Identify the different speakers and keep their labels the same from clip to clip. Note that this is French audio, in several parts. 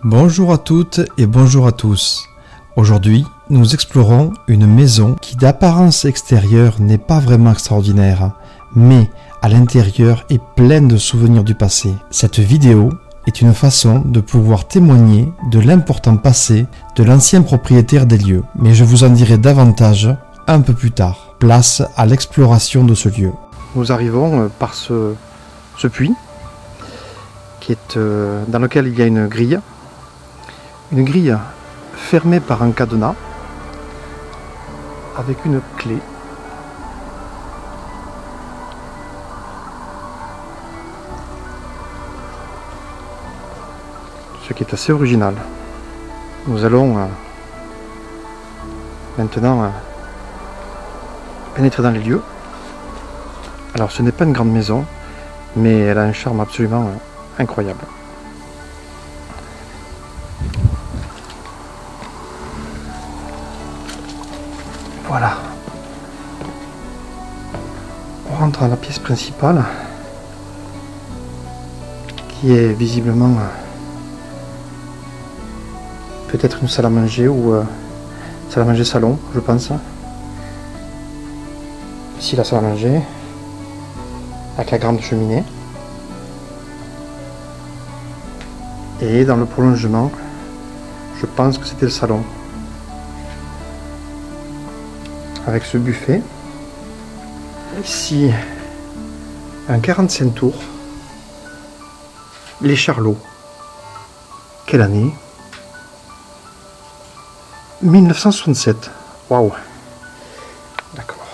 Speaker 1: Bonjour à toutes et bonjour à tous. Aujourd'hui, nous explorons une maison qui d'apparence extérieure n'est pas vraiment extraordinaire, mais à l'intérieur est pleine de souvenirs du passé. Cette vidéo est une façon de pouvoir témoigner de l'important passé de l'ancien propriétaire des lieux, mais je vous en dirai davantage un peu plus tard. Place à l'exploration de ce lieu. Nous arrivons par ce puits qui est, dans lequel il y a une grille fermée par un cadenas avec une clé. Ce qui est assez original. Nous allons maintenant pénétrer dans les lieux. Alors ce n'est pas une grande maison, mais elle a un charme absolument incroyable. Voilà. On rentre dans la pièce principale, qui est visiblement peut-être une salle à manger ou salle à manger salon, je pense. Ici la salle à manger, avec la grande cheminée. Et dans le prolongement, je pense que c'était le salon. Avec ce buffet. Ici, un 45 tours. Les Charlots. Quelle année? 1967. Waouh! D'accord.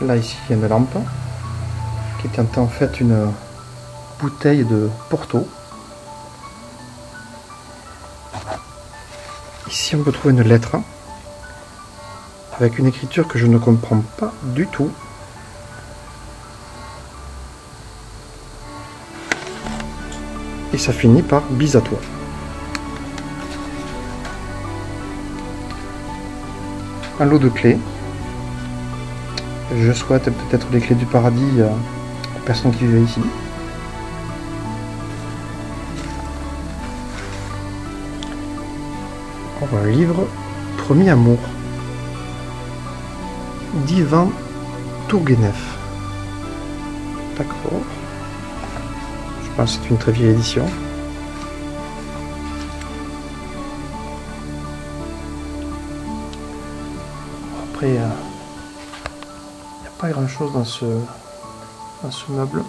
Speaker 1: Là, ici, il y a une lampe qui est en fait une bouteille de Porto. Ici, on peut trouver une lettre avec une écriture que je ne comprends pas du tout. Et ça finit par bis à toi. Un lot de clés. Je souhaite peut-être les clés du paradis aux personnes qui vivent ici. On voit un livre, Premier amour, d'Ivan Tourguenev. D'accord. Je pense que c'est une très vieille édition. Après, il n'y a pas grand chose dans ce meuble.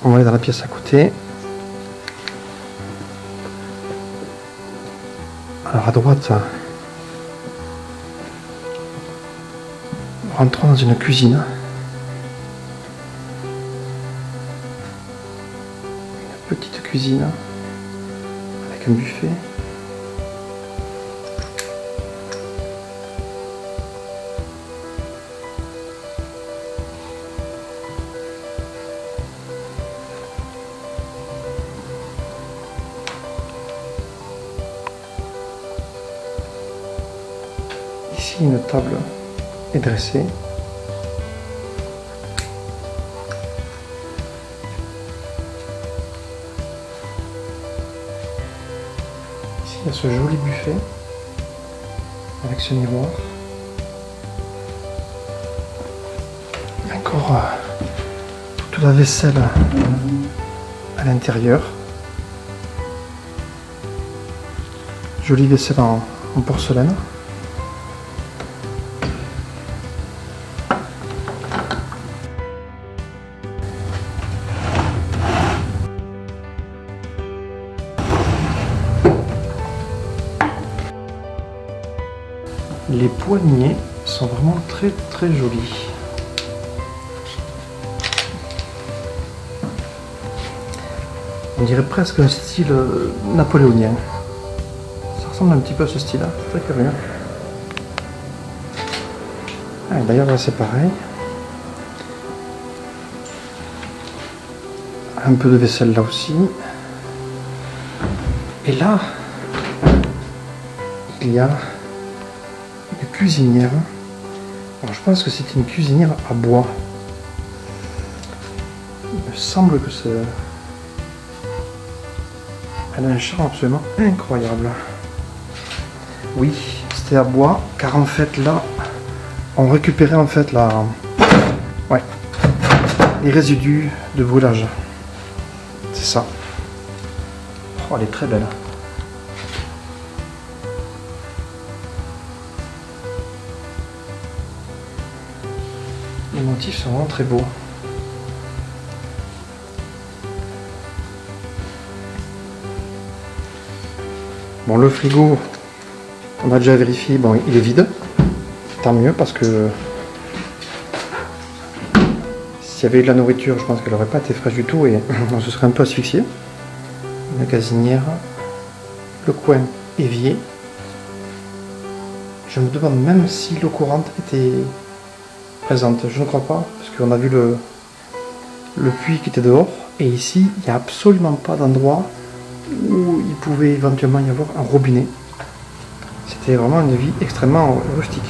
Speaker 1: On va aller dans la pièce à côté. Alors à droite, nous rentrons dans une cuisine. Une petite cuisine avec un buffet. Ici, une table est dressée. Ici, il y a ce joli buffet avec ce miroir. Encore toute la vaisselle à l'intérieur. Jolie vaisselle en porcelaine. Les poignées sont vraiment très très jolis. On dirait presque un style napoléonien. Ça ressemble un petit peu à ce style-là, c'est très curieux. Ah, d'ailleurs là c'est pareil. Un peu de vaisselle là aussi. Et là, il y a une cuisinière. Alors je pense que c'est une cuisinière à bois. Il me semble que c'est... Elle a un charme absolument incroyable. Oui, c'était à bois, car en fait là, on récupérait en fait les résidus de brûlage. C'est ça. Oh, elle est très belle. Les motifs sont vraiment très beaux. Bon, le frigo, on a déjà vérifié, bon, il est vide. Tant mieux parce que s'il y avait eu de la nourriture, je pense qu'elle n'aurait pas été fraîche du tout et on se serait un peu asphyxié. La gazinière, le coin évier. Je me demande même si l'eau courante était présente. Je ne crois pas, parce qu'on a vu le puits qui était dehors. Et ici, il n'y a absolument pas d'endroit où il pouvait éventuellement y avoir un robinet. C'était vraiment une vie extrêmement rustique.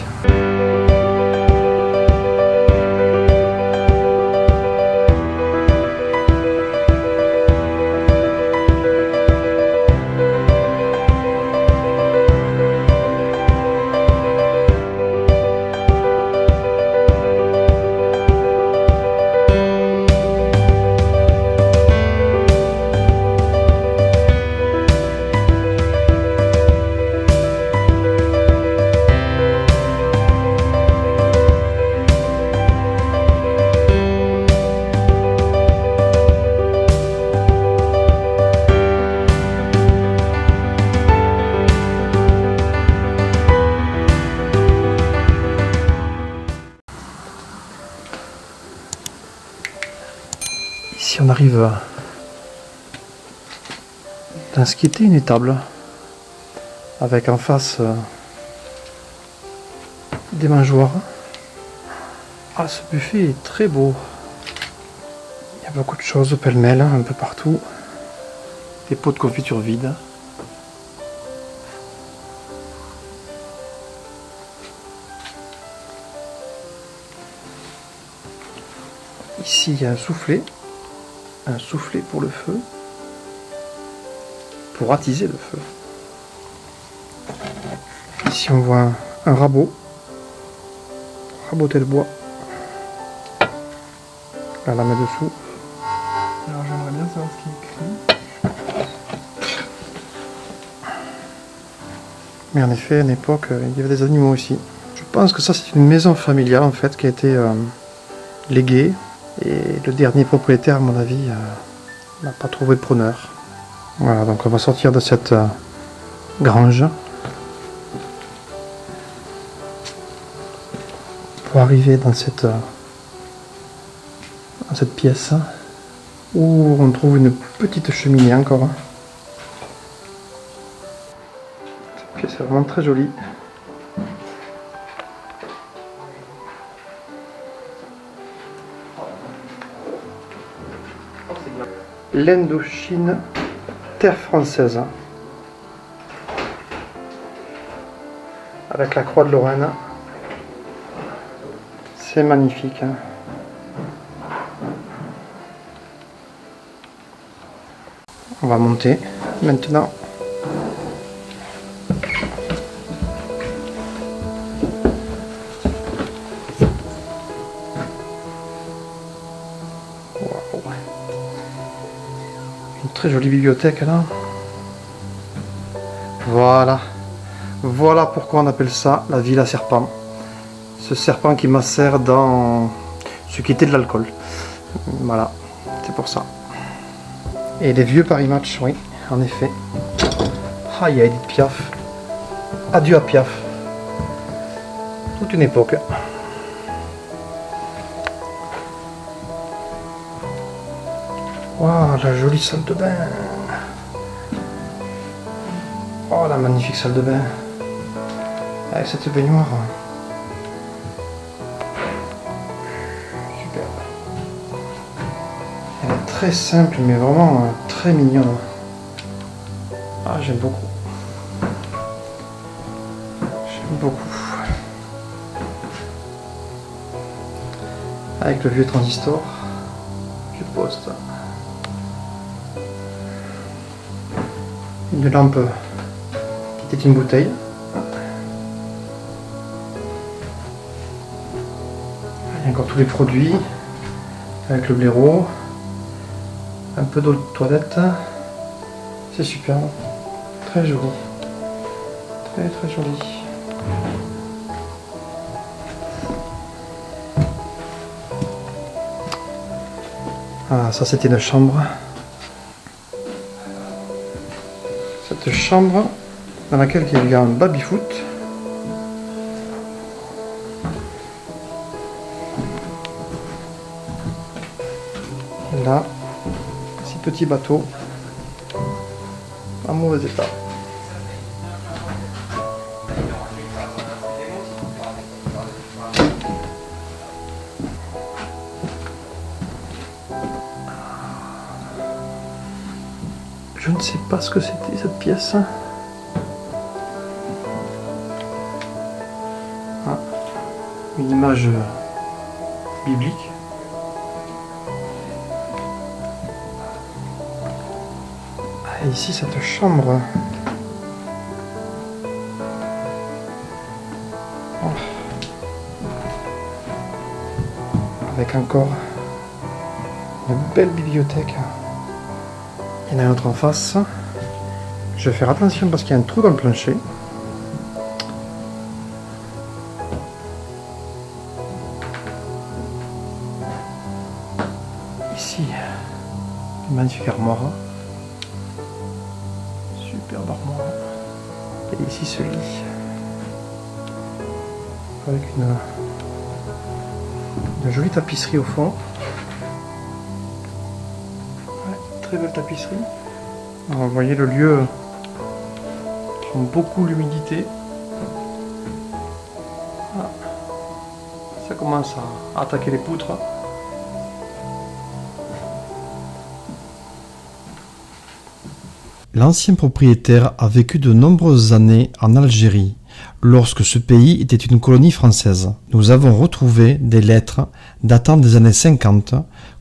Speaker 1: Ici on arrive dans ce qui était une étable avec en face des mangeoires. Ah, ce buffet est très beau. Il y a beaucoup de choses pêle-mêle un peu partout. Des pots de confiture vides. Ici il y a un soufflet pour le feu, pour attiser le feu. Ici on voit un rabot, raboter le bois, la lame dessous.
Speaker 2: Alors j'aimerais bien savoir ce qui est écrit.
Speaker 1: Mais en effet, à une époque, il y avait des animaux aussi. Je pense que ça c'est une maison familiale en fait qui a été léguée. Et le dernier propriétaire, à mon avis, n'a pas trouvé de preneur. Voilà, donc on va sortir de cette grange pour arriver dans cette pièce où on trouve une petite cheminée encore. Cette pièce est vraiment très jolie. L'Indochine, terre française, avec la croix de Lorraine. C'est magnifique. On va monter maintenant. Très jolie bibliothèque là. Voilà. Voilà pourquoi on appelle ça la ville à serpent. Ce serpent qui macère dans ce qui était de l'alcool. Voilà, c'est pour ça. Et les vieux Paris Match, oui, en effet. Ah, il y a Edith Piaf. Adieu à Piaf. Toute une époque. Waouh, la jolie salle de bain. Oh, la magnifique salle de bain. Avec cette baignoire. Super. Elle est très simple, mais vraiment très mignonne. Ah, j'aime beaucoup. J'aime beaucoup. Avec le vieux transistor. Je poste. Une lampe qui était une bouteille. Il y a encore tous les produits. Avec le blaireau. Un peu d'eau de toilette. C'est super. Très joli. Très très joli. Ah, ça c'était une chambre. Cette chambre dans laquelle il y a un baby-foot. Là, ces petits bateaux en mauvais état. Je ne sais pas ce que c'était cette pièce. Ah, une image biblique. Et ici cette chambre. Oh. Avec encore une belle bibliothèque. Il y en a un autre en face. Je vais faire attention parce qu'il y a un trou dans le plancher. Ici, une magnifique armoire. Superbe armoire. Et ici ce lit. Avec une jolie tapisserie au fond. Très belle tapisserie. Alors, vous voyez le lieu prend beaucoup l'humidité. Ah, ça commence à attaquer les poutres.
Speaker 3: L'ancien propriétaire a vécu de nombreuses années en Algérie, lorsque ce pays était une colonie française. Nous avons retrouvé des lettres datant des années 50,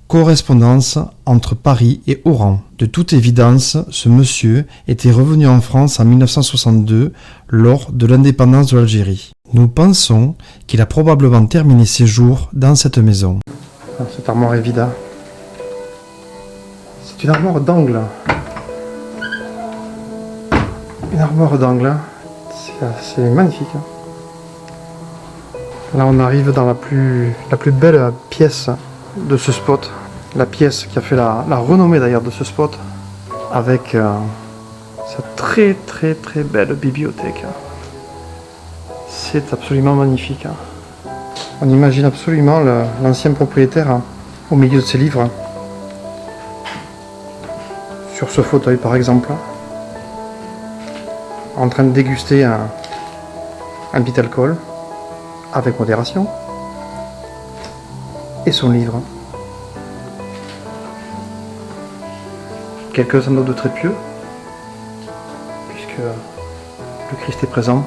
Speaker 3: correspondance entre Paris et Oran. De toute évidence, ce monsieur était revenu en France en 1962 lors de l'indépendance de l'Algérie. Nous pensons qu'il a probablement terminé ses jours dans cette maison.
Speaker 1: Cette armoire est vide. C'est une armoire d'angle. Une armoire d'angle. C'est magnifique. Là on arrive dans la plus belle pièce de ce spot. La pièce qui a fait la renommée d'ailleurs de ce spot. Avec cette très très très belle bibliothèque. C'est absolument magnifique. On imagine absolument l'ancien propriétaire au milieu de ses livres. Sur ce fauteuil par exemple. En train de déguster un petit alcool. Avec modération. Et son livre. Quelques anneaux de trépied, puisque le Christ est présent.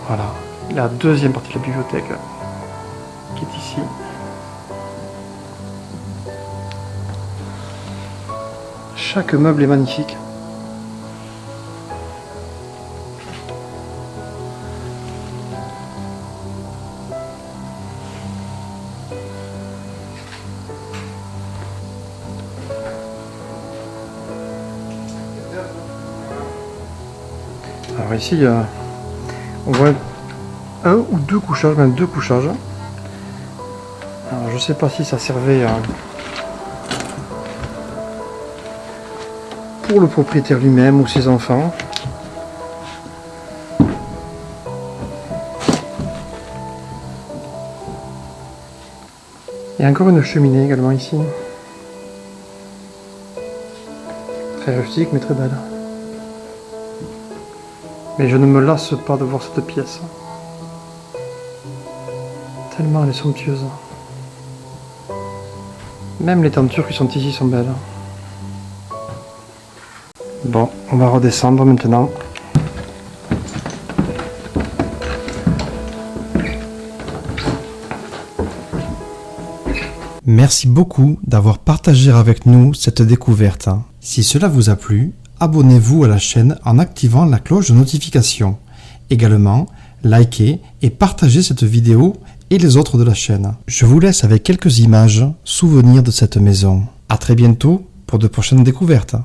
Speaker 1: Voilà, la deuxième partie de la bibliothèque qui est ici. Chaque meuble est magnifique. ici, on voit un ou deux couchages, même deux couchages. Alors, je sais pas si ça servait pour le propriétaire lui-même ou ses enfants. Il y a encore une cheminée également ici. Très rustique mais très belle. Mais je ne me lasse pas de voir cette pièce. Tellement elle est somptueuse. Même les tentures qui sont ici sont belles. Bon, on va redescendre maintenant.
Speaker 3: Merci beaucoup d'avoir partagé avec nous cette découverte. Si cela vous a plu, abonnez-vous à la chaîne en activant la cloche de notification. Également, likez et partagez cette vidéo et les autres de la chaîne. Je vous laisse avec quelques images, souvenirs de cette maison. À très bientôt pour de prochaines découvertes.